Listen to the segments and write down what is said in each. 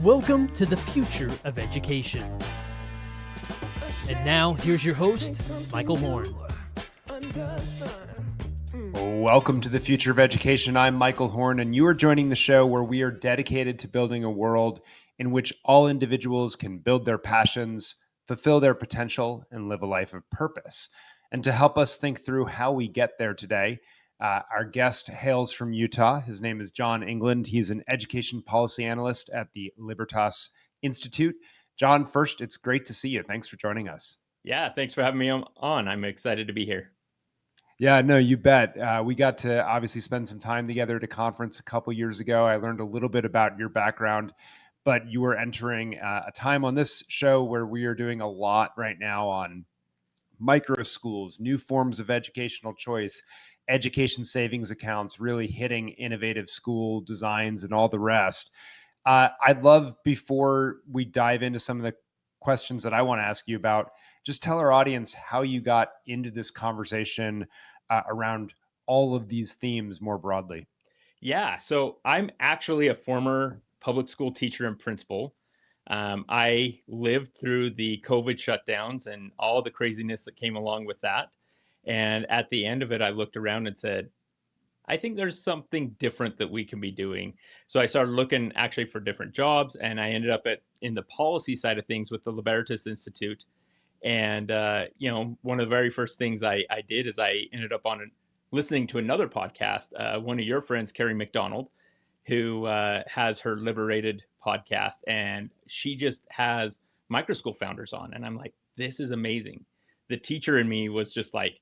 Welcome to the future of education. And now, here's your host, Michael Horn. Welcome to the future of education. I'm Michael Horn, and you are joining the show where we are dedicated to building a world in which all individuals can build their passions, fulfill their potential, and live a life of purpose. And to help us think through how we get there today, our guest hails from Utah. His name is Jon England. He's an education policy analyst at the Libertas Institute. Jon, first, it's great to see you. Thanks for joining us. Yeah, thanks for having me on. I'm excited to be here. Yeah, no, you bet. We got to obviously spend some time together at a conference a couple years ago. I learned a little bit about your background, but you were entering a time on this show where we are doing a lot right now on microschools, new forms of educational choice, education savings accounts, really hitting innovative school designs and all the rest. I'd love, before we dive into some of the questions that I want to ask you about, just tell our audience how you got into this conversation around all of these themes more broadly. Yeah, so I'm actually a former public school teacher and principal. I lived through the COVID shutdowns and all the craziness that came along with that. And at the end of it, I looked around and said, I think there's something different that we can be doing. So I started looking actually for different jobs, and I ended up in the policy side of things with the Libertas Institute. And one of the very first things I did is I ended up listening to another podcast. One of your friends, Carrie McDonald, who has her Liberated podcast, and she just has Microschool founders on. And I'm like, this is amazing. The teacher in me was just like,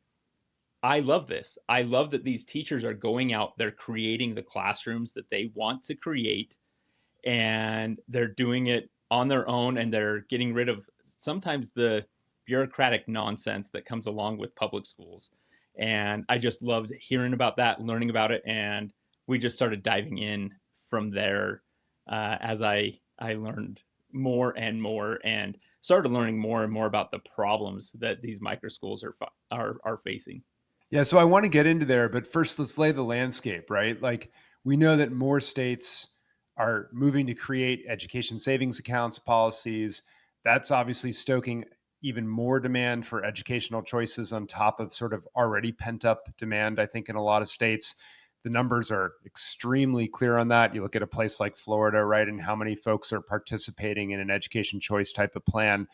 I love this. I love that these teachers are going out, they're creating the classrooms that they want to create, and they're doing it on their own, and they're getting rid of sometimes the bureaucratic nonsense that comes along with public schools. And I just loved hearing about that, learning about it, and we just started diving in from there as I learned more and more, and started learning more and more about the problems that these microschools are facing. Yeah, so I want to get into there, but first let's lay the landscape, right? Like, we know that more states are moving to create education savings accounts policies. That's obviously stoking even more demand for educational choices on top of sort of already pent up demand, I think, in a lot of states. The numbers are extremely clear on that. You look at a place like Florida, right, and how many folks are participating in an education choice type of plan.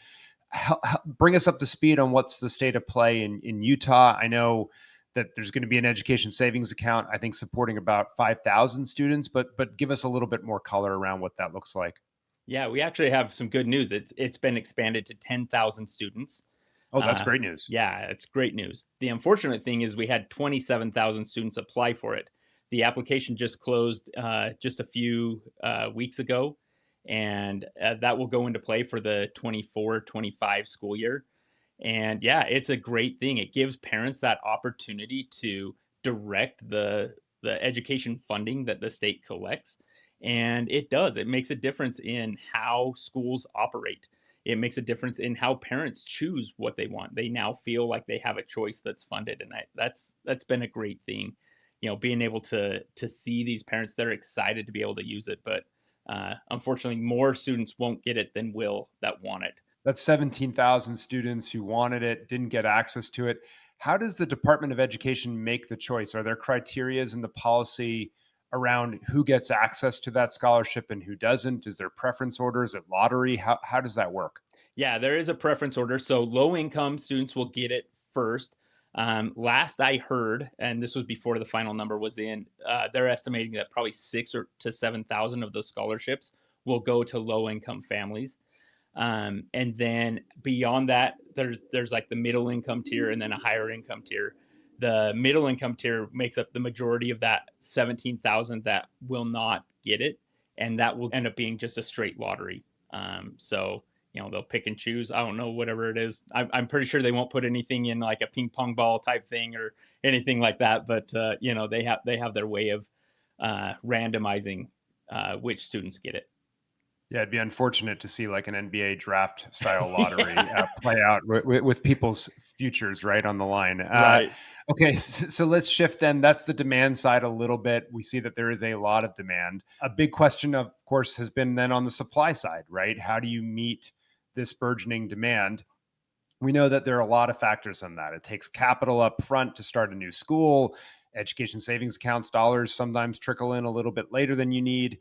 Bring us up to speed on what's the state of play in Utah. I know that there's going to be an education savings account, I think, supporting about 5,000 students, but give us a little bit more color around what that looks like. Yeah, we actually have some good news. It's been expanded to 10,000 students. Oh, that's great news. Yeah, it's great news. The unfortunate thing is we had 27,000 students apply for it. The application just closed just a few weeks ago, and that will go into play for the 24-25 school year. And yeah, it's a great thing. It gives parents that opportunity to direct the education funding that the state collects. And it does. It makes a difference in how schools operate. It makes a difference in how parents choose what they want. They now feel like they have a choice that's funded, and that's been a great thing. Being able to see these parents, they're excited to be able to use it, but unfortunately, more students won't get it than will that want it. That's 17,000 students who wanted it, didn't get access to it. How does the Department of Education make the choice? Are there criterias in the policy around who gets access to that scholarship and who doesn't? Is there preference order? Is it lottery? How does that work? Yeah, there is a preference order. So low income students will get it first. Last I heard, and this was before the final number was in, they're estimating that probably 6,000 to 7,000 of those scholarships will go to low income families. And then beyond that, there's like the middle income tier and then a higher income tier. The middle income tier makes up the majority of that 17,000 that will not get it, and that will end up being just a straight lottery. So they'll pick and choose. I don't know, whatever it is. I'm pretty sure they won't put anything in like a ping pong ball type thing or anything like that. But they have their way of randomizing which students get it. Yeah, it'd be unfortunate to see like an NBA draft style lottery play out with people's futures right on the line. Right. Okay, so let's shift then. That's the demand side a little bit. We see that there is a lot of demand. A big question, of course, has been then on the supply side, right? How do you meet this burgeoning demand? We know that there are a lot of factors on that. It takes capital up front to start a new school. Education savings accounts dollars sometimes trickle in a little bit later than you need.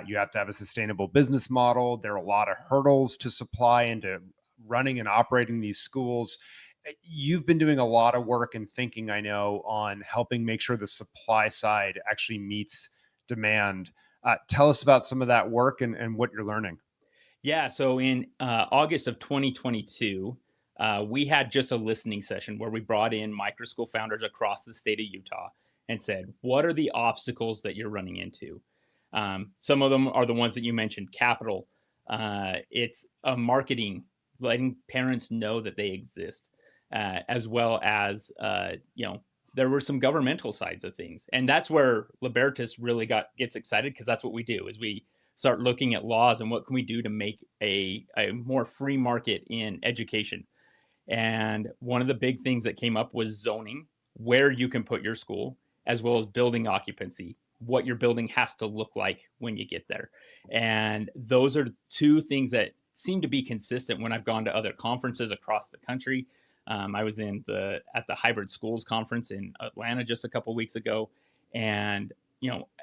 You have to have a sustainable business model. There are a lot of hurdles to supply into running and operating these schools. You've been doing a lot of work and thinking, I know, on helping make sure the supply side actually meets demand. Tell us about some of that work and what you're learning. Yeah. So in August of 2022, we had just a listening session where we brought in Microschool founders across the state of Utah and said, what are the obstacles that you're running into? Some of them are the ones that you mentioned: capital, it's marketing, letting parents know that they exist, as well as, there were some governmental sides of things. And that's where Libertas really gets excited, because that's what we do is we start looking at laws and what can we do to make a more free market in education. And one of the big things that came up was zoning, where you can put your school, as well as building occupancy, what your building has to look like when you get there. And those are two things that seem to be consistent when I've gone to other conferences across the country. I was at the Hybrid Schools conference in Atlanta just a couple weeks ago, and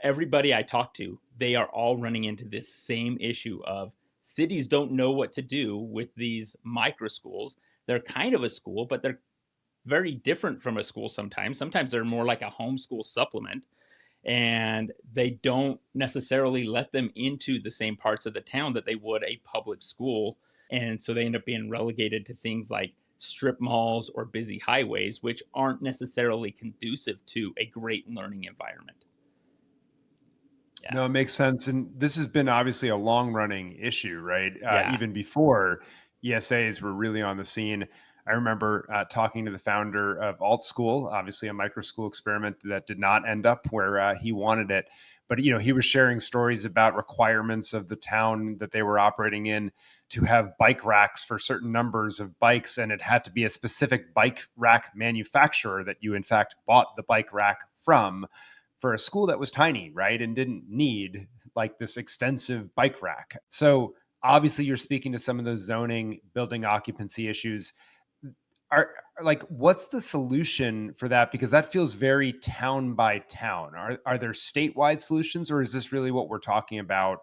everybody I talk to, they are all running into this same issue of cities don't know what to do with these micro schools. They're kind of a school, but they're very different from a school sometimes. Sometimes they're more like a homeschool supplement, and they don't necessarily let them into the same parts of the town that they would a public school. And so they end up being relegated to things like strip malls or busy highways, which aren't necessarily conducive to a great learning environment. Yeah. No, it makes sense. And this has been obviously a long running issue, right? Yeah. Even before ESAs were really on the scene. I remember talking to the founder of Alt School, obviously a microschool experiment that did not end up where he wanted it. But, he was sharing stories about requirements of the town that they were operating in to have bike racks for certain numbers of bikes. And it had to be a specific bike rack manufacturer that you, in fact, bought the bike rack from, for a school that was tiny, right? And didn't need like this extensive bike rack. So obviously you're speaking to some of those zoning, building occupancy issues. Are what's the solution for that? Because that feels very town by town. Are there statewide solutions, or is this really what we're talking about,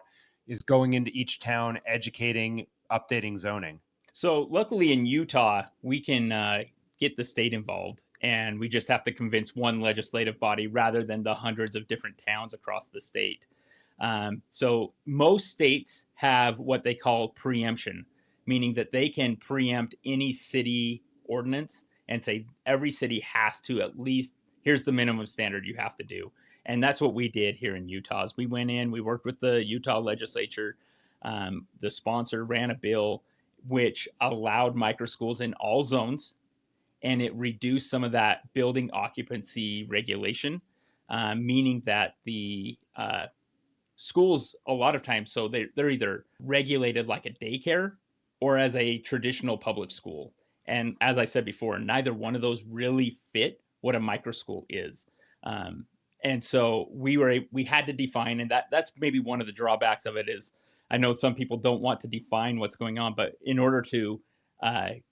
is going into each town, educating, updating zoning? So luckily in Utah, we can get the state involved, and we just have to convince one legislative body rather than the hundreds of different towns across the state. So most states have what they call preemption, meaning that they can preempt any city ordinance and say every city has to at least, here's the minimum standard you have to do. And that's what we did here in Utah. Is we went in, we worked with the Utah legislature. The sponsor ran a bill which allowed micro schools in all zones, and it reduced some of that building occupancy regulation, meaning that the schools, a lot of times, so they're either regulated like a daycare or as a traditional public school. And as I said before, neither one of those really fit what a micro school is. And so we had to define, and that's maybe one of the drawbacks of it is, I know some people don't want to define what's going on, but in order to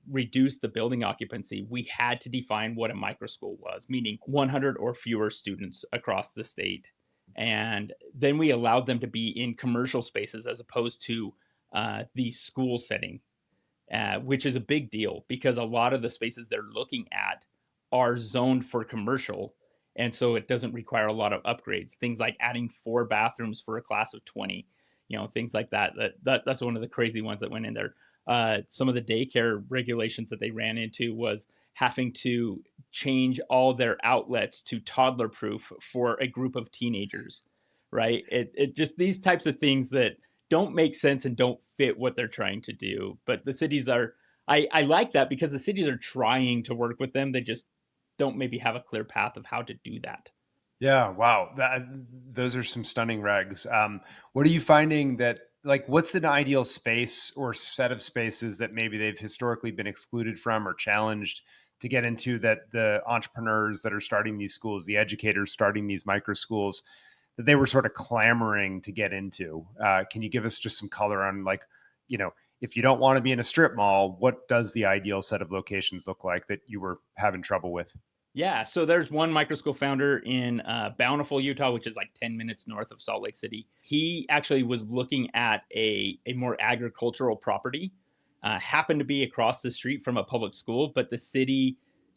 reduce the building occupancy, we had to define what a micro school was, meaning 100 or fewer students across the state. And then we allowed them to be in commercial spaces as opposed to the school setting, which is a big deal because a lot of the spaces they're looking at are zoned for commercial. And so it doesn't require a lot of upgrades. Things like adding 4 bathrooms for a class of 20, things like that. That's one of the crazy ones that went in there. Some of the daycare regulations that they ran into was having to change all their outlets to toddler proof for a group of teenagers, right? It just, these types of things that don't make sense and don't fit what they're trying to do. But the cities are, I like that because the cities are trying to work with them. They just don't maybe have a clear path of how to do that. Yeah, wow. Those are some stunning regs. What are you finding that like what's an ideal space or set of spaces that maybe they've historically been excluded from or challenged to get into, that the entrepreneurs that are starting these schools, the educators starting these micro schools, that they were sort of clamoring to get into? Can you give us just some color on, like, if you don't want to be in a strip mall, what does the ideal set of locations look like that you were having trouble with? Yeah, so there's one microschool founder in Bountiful, Utah, which is like 10 minutes north of Salt Lake City. He actually was looking at a more agricultural property, happened to be across the street from a public school, but the city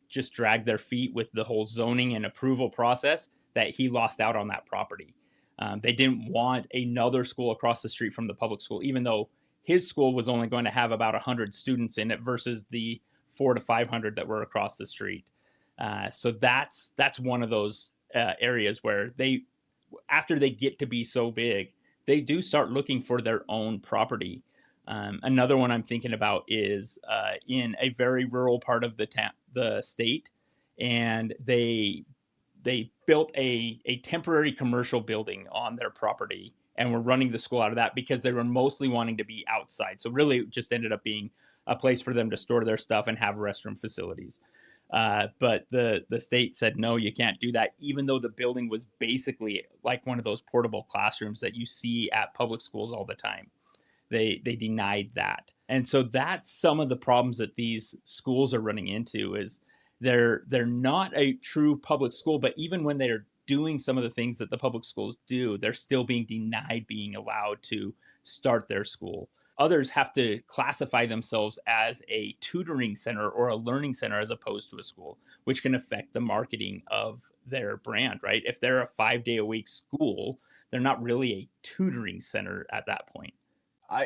just dragged their feet with the whole zoning and approval process that he lost out on that property. They didn't want another school across the street from the public school, even though his school was only going to have about 100 students in it versus the 400 to 500 that were across the street. So that's one of those areas where they, after they get to be so big, they do start looking for their own property. Another one I'm thinking about is in a very rural part of the state, and they built a temporary commercial building on their property and were running the school out of that because they were mostly wanting to be outside. So really, it just ended up being a place for them to store their stuff and have restroom facilities. But the state said, no, you can't do that, even though the building was basically like one of those portable classrooms that you see at public schools all the time. They denied that. And so that's some of the problems that these schools are running into is they're not a true public school, but even when they're doing some of the things that the public schools do, they're still being denied being allowed to start their school. Others have to classify themselves as a tutoring center or a learning center as opposed to a school, which can affect the marketing of their brand, right? If they're a 5 day a week school, they're not really a tutoring center at that point.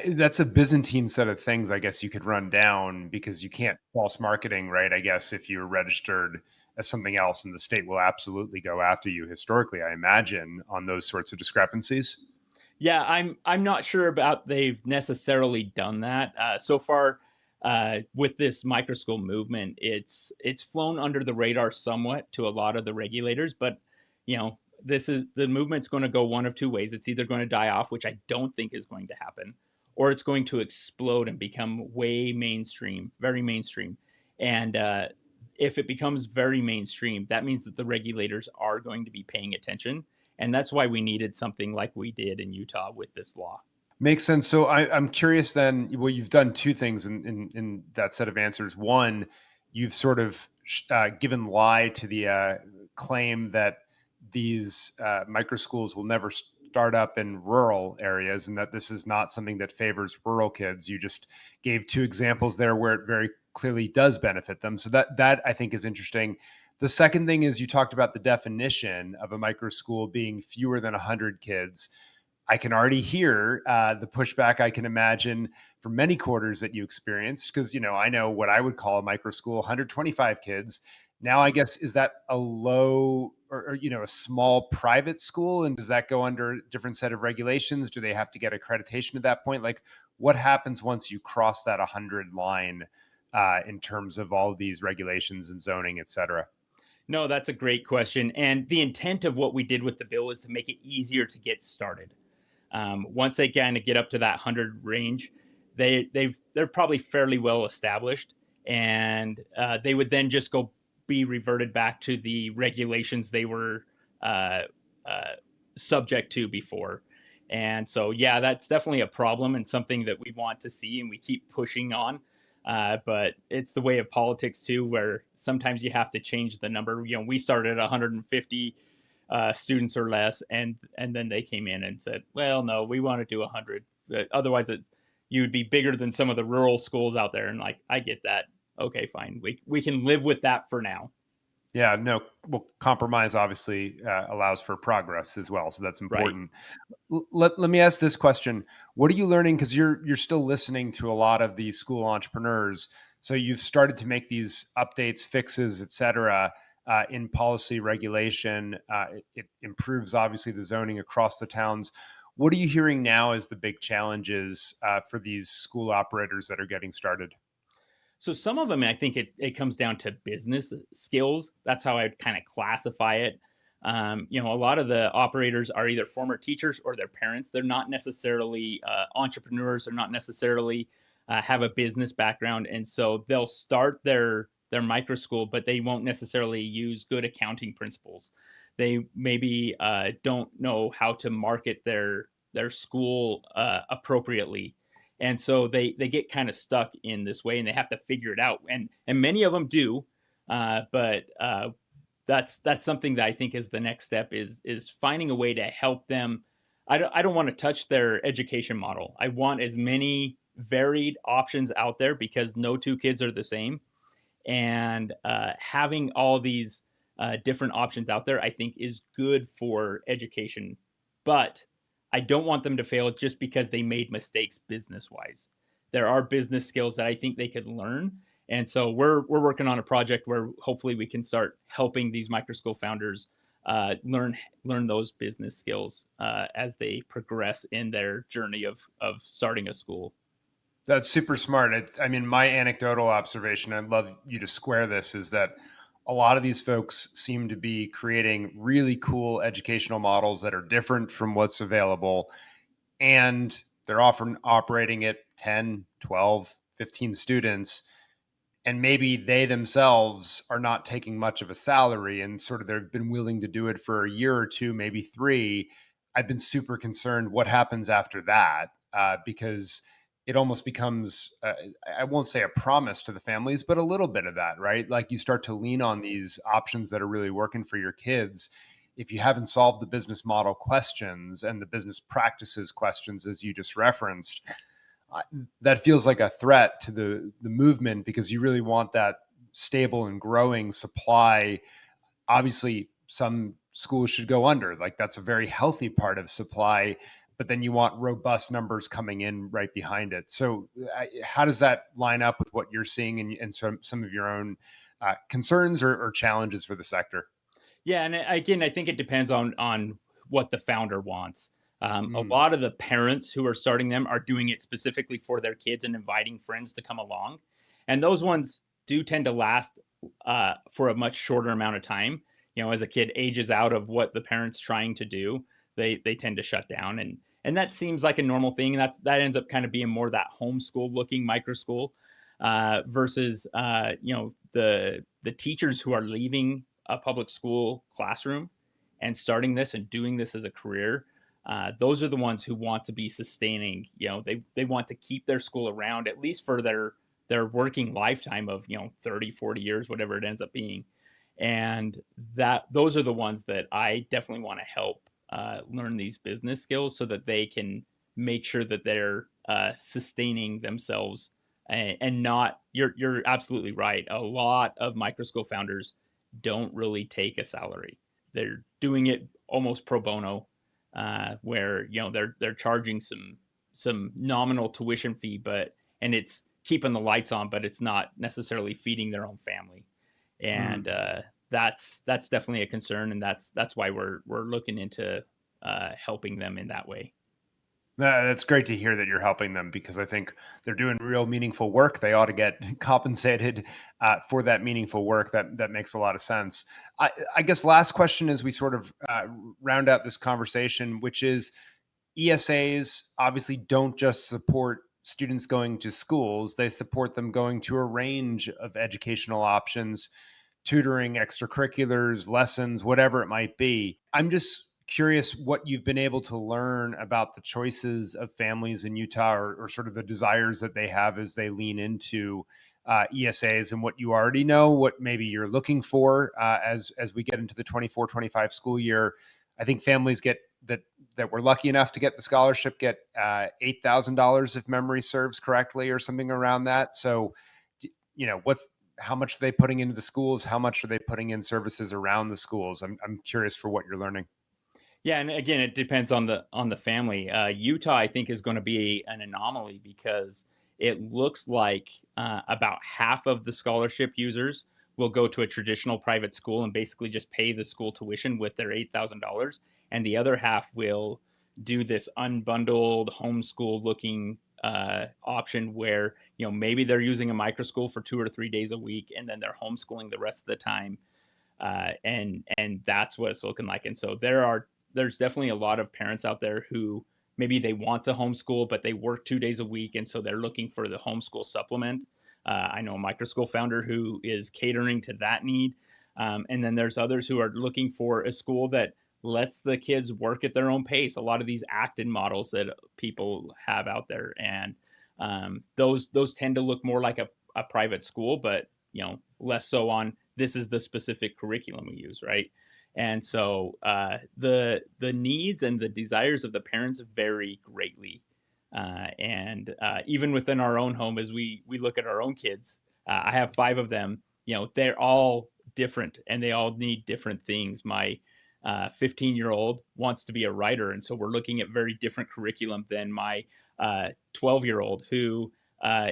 That's a Byzantine set of things, I guess you could run down, because you can't false marketing, right? I guess if you're registered as something else, and the state will absolutely go after you historically, I imagine, on those sorts of discrepancies. Yeah, I'm not sure about they've necessarily done that so far. With this microschool movement, it's flown under the radar somewhat to a lot of the regulators, but this is the movement's going to go one of two ways. It's either going to die off, which I don't think is going to happen, or it's going to explode and become way mainstream, very mainstream. And if it becomes very mainstream, that means that the regulators are going to be paying attention, and that's why we needed something like we did in Utah with this law. Makes sense. So I'm curious then. Well, you've done two things in that set of answers. One, you've sort of given lie to the claim that these micro schools will never start up in rural areas, and that this is not something that favors rural kids. You just gave two examples there where it very clearly does benefit them. So that I think is interesting. The second thing is you talked about the definition of a micro school being fewer than 100 kids. I can already hear the pushback I can imagine from many quarters that you experienced, because I know what I would call a micro school, 125 kids. Now, I guess, is that a low or a small private school, and does that go under a different set of regulations? Do they have to get accreditation at that point? Like, what happens once you cross that 100 line in terms of all of these regulations and zoning, et cetera? No, that's a great question. And the intent of what we did with the bill is to make it easier to get started. Once they kind of get up to that 100 range, they're probably fairly well established, and they would then just go be reverted back to the regulations they were uh, uh, subject to before. And so, yeah, that's definitely a problem and something that we want to see, and we keep pushing on. But it's the way of politics too, where sometimes you have to change the number. We started at 150 students or less, and then they came in and said, "Well, no, we want to do 100. Otherwise, you would be bigger than some of the rural schools out there." And like, I get that. Okay, fine. We can live with that for now. Yeah, no. Well, compromise obviously allows for progress as well, so that's Right. important. Let me ask this question: what are you learning? Because you're still listening to a lot of these school entrepreneurs, so you've started to make these updates, fixes, et cetera, in policy regulation. It improves obviously the zoning across the towns. What are you hearing now as the big challenges for these school operators that are getting started? So some of them, I think it comes down to business skills. That's how I'd kind of classify it. A lot of the operators are either former teachers or their parents. They're not necessarily entrepreneurs. They're not necessarily have a business background, and so they'll start their micro school, but they won't necessarily use good accounting principles. They maybe don't know how to market their school appropriately, and so they get kind of stuck in this way, and they have to figure it out. And many of them do, but that's something that I think is the next step is finding a way to help them. I don't want to touch their education model. I want as many varied options out there because no two kids are the same, and having all these different options out there, I think, is good for education. But I don't want them to fail just because they made mistakes business wise. There are business skills that I think they could learn, and so we're working on a project where hopefully we can start helping these micro school founders learn those business skills as they progress in their journey of starting a school. That's super smart. I mean, my anecdotal observation, I'd love you to square this, is that a lot of these folks seem to be creating really cool educational models that are different from what's available. And they're often operating at 10, 12, 15 students. And maybe they themselves are not taking much of a salary and sort of they've been willing to do it for a year or two, maybe three. I've been super concerned what happens after that because it almost becomes, I won't say a promise to the families, but a little bit of that, right? Like you start to lean on these options that are really working for your kids. If you haven't solved the business model questions and the business practices questions, as you just referenced, that feels like a threat to the movement because you really want that stable and growing supply. Obviously, some schools should go under. Like that's a very healthy part of supply, but then you want robust numbers coming in right behind it. So, how does that line up with what you're seeing and some of your own concerns or challenges for the sector? Yeah, and again, I think it depends on what the founder wants. A Mm, lot of the parents who are starting them are doing it specifically for their kids and inviting friends to come along, and those ones do tend to last for a much shorter amount of time. As a kid ages out of what the parents trying to do, they tend to shut down, and that seems like a normal thing. That ends up kind of being more that homeschool looking micro school versus the teachers who are leaving a public school classroom and starting this and doing this as a career. Those are the ones who want to be sustaining. They want to keep their school around at least for their working lifetime of 30, 40 years, whatever it ends up being. And those are the ones that I definitely want to help learn these business skills so that they can make sure that they're sustaining themselves and not. You're absolutely right. A lot of micro school founders don't really take a salary. They're doing it almost pro bono, where they're charging some nominal tuition fee, and it's keeping the lights on, but it's not necessarily feeding their own family, and mm. that's definitely a concern, and that's why we're looking into helping them in that way. That's great to hear that you're helping them because I think they're doing real meaningful work. They ought to get compensated for that meaningful work. That makes a lot of sense. I guess last question as we sort of round out this conversation, which is ESAs obviously don't just support students going to schools; they support them going to a range of educational options, tutoring, extracurriculars, lessons, whatever it might be. I'm just curious what you've been able to learn about the choices of families in Utah or sort of the desires that they have as they lean into ESAs and what you already know, what maybe you're looking for as we get into the 24-25 school year. I think families that were lucky enough to get the scholarship get $8,000 if memory serves correctly or something around that. So, how much are they putting into the schools? How much are they putting in services around the schools? I'm curious for what you're learning. Yeah, and again, it depends on the family. Utah, I think, is going to be an anomaly because it looks like about half of the scholarship users will go to a traditional private school and basically just pay the school tuition with their $8,000, and the other half will do this unbundled homeschool looking option where maybe they're using a microschool for 2 or 3 days a week, and then they're homeschooling the rest of the time. And that's what it's looking like. And so there's definitely a lot of parents out there who maybe they want to homeschool, but they work 2 days a week, and so they're looking for the homeschool supplement. I know a Microschool founder who is catering to that need. And then there's others who are looking for a school that lets the kids work at their own pace. A lot of these acted models that people have out there, and those tend to look more like a private school, but less so on this is the specific curriculum we use, right? And so the needs and the desires of the parents vary greatly. And even within our own home, as we look at our own kids, I have 5 of them. They're all different, and they all need different things. My 15-year-old wants to be a writer, and so we're looking at very different curriculum than my 12-year-old who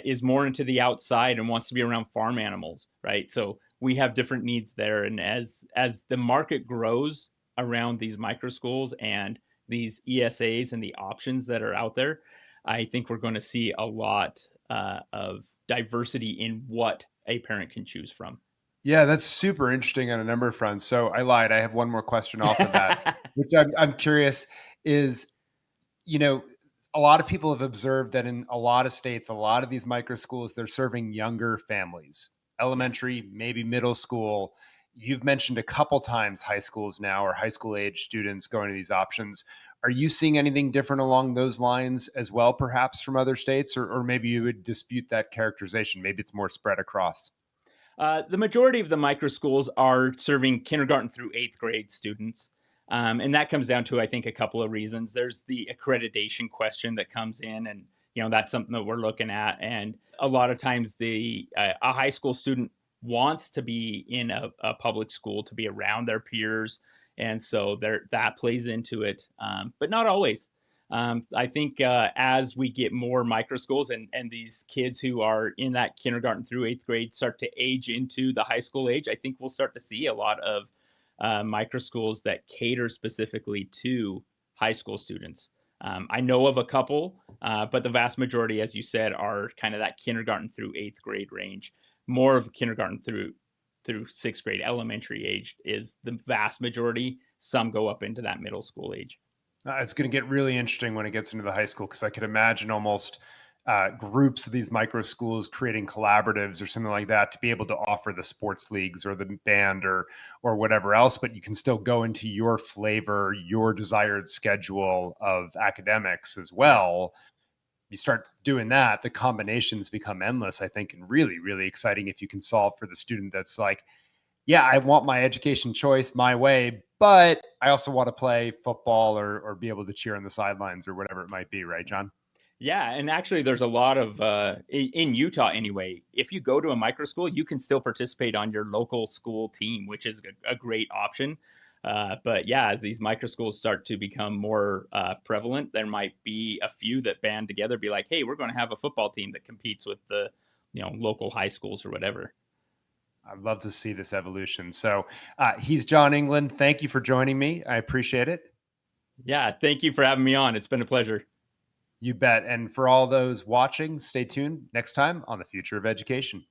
is more into the outside and wants to be around farm animals, right? So we have different needs there, and as the market grows around these micro schools and these ESAs and the options that are out there, I think we're going to see a lot of diversity in what a parent can choose from. Yeah, that's super interesting on a number of fronts. So I lied. I have one more question off of that, which I'm curious is, you know, a lot of people have observed that in a lot of states, a lot of these micro schools, they're serving younger families, Yeah. elementary, maybe middle school. You've mentioned a couple times high schools now or high school age students going to these options. Are you seeing anything different along those lines as well, perhaps from other states, or maybe you would dispute that characterization? Maybe it's more spread across. The majority of the micro schools are serving kindergarten through 8th grade students. And that comes down to, I think, a couple of reasons. There's the accreditation question that comes in, and that's something that we're looking at. And a lot of times, a high school student wants to be in a public school to be around their peers, and so that plays into it, but not always. I think as we get more micro schools and these kids who are in that kindergarten through 8th grade start to age into the high school age, I think we'll start to see a lot of micro schools that cater specifically to high school students. I know of a couple, but the vast majority, as you said, are kind of that kindergarten through 8th grade range. More of kindergarten through 6th grade, elementary age is the vast majority. Some go up into that middle school age. It's going to get really interesting when it gets into the high school because I could imagine almost groups of these micro schools creating collaboratives or something like that to be able to offer the sports leagues or the band or whatever else. But you can still go into your flavor, your desired schedule of academics as Yeah. well. You start doing that, the combinations become endless, I think, and really, really exciting if you can solve for the student that's like, yeah, I want my education choice my way, but I also want to play football or be able to cheer on the sidelines or whatever it might be, right, John? Yeah, and actually, there's a lot of in Utah anyway. If you go to a micro school, you can still participate on your local school team, which is a great option. But yeah, as these micro schools start to become more prevalent, there might be a few that band together, be like, "Hey, we're going to have a football team that competes with the local high schools or whatever." I'd love to see this evolution. So he's Jon England. Thank you for joining me. I appreciate it. Yeah, thank you for having me on. It's been a pleasure. You bet. And for all those watching, stay tuned next time on The Future of Education.